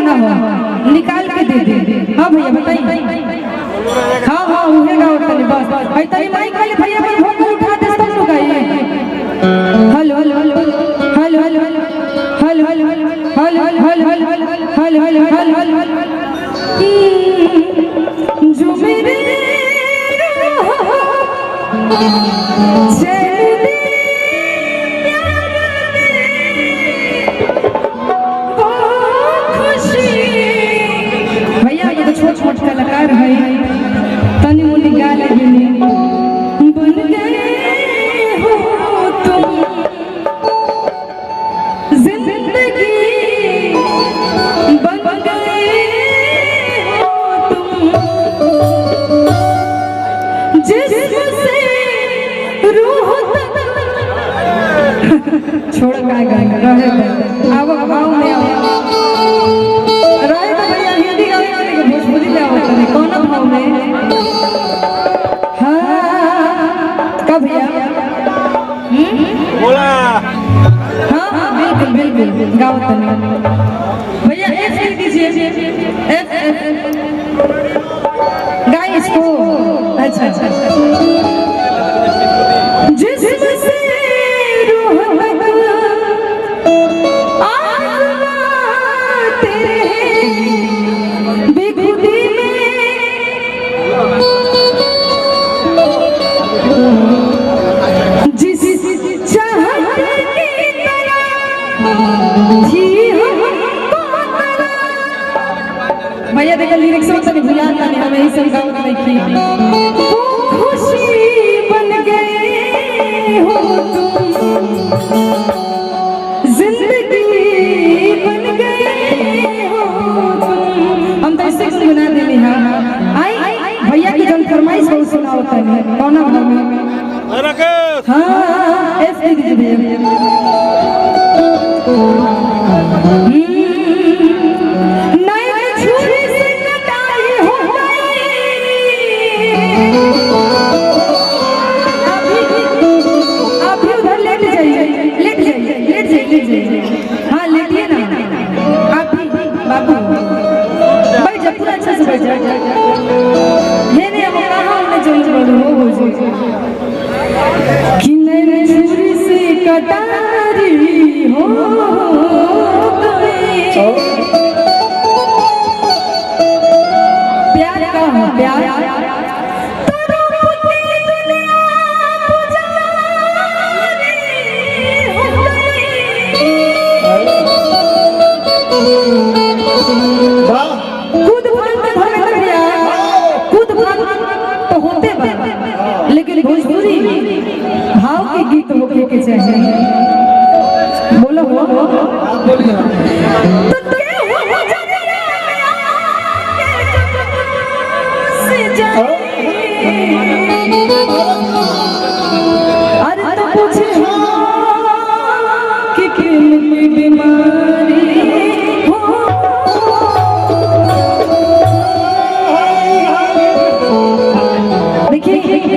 गाना हो निकाल के दे दे। हाँ भैया बताइए। हाँ हाँ उहे गाओ तनी बस भाई तनी माइक वाले भैया पर भोकल उठा दे तब लोग गाइए। Hello hello hello hello hello hello hello hello hello hello hello hello hello जो मेरे भैया ये तो छोट छोट कलाकार है तनी मुनी गा लेनी बन गए हो तुम जिंदगी बन गए हो तुम जिससे रूह छोड़ का गा रहे अब भाव में आओ रहे तो भैया हिंदी गावे गावे के भोजपुरी में आओ कौन भाव में। हाँ कब भैया बोला। हाँ हाँ बिल्कुल बिल्कुल गाओ तनी भैया एफ लिख दीजिए एफ गाइस इसको। अच्छा अच्छा जिससे रूह बेखुदी में जिस चाहत की तरह थी भैया देखो लिरिक्स में तनी भुला नहीं हमें ही सब गाओ देखी खुशी बन गए हो तुम जिंदगी बन गए हो तुम। हम तो इससे गुनगुना देनी है आई भैया की जन फरमाइश हो सुनाओ तनी कौन भाव में। हाँ ऐसे दीजिए कि मैंने छुरी से कटारी हो प्यार का हो प्यार लेकिन भोजपुरी भाव के गीत होके के चाहिए। बोलो हो तो के हो से जाए अरे तो पूछे कि किन बीमारी हो देखिए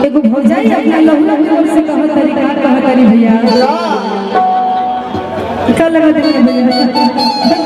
एगो भौजाई अपना लहुला के ओर से कहा तरीका कहा तरी भैया का लगा दे भैया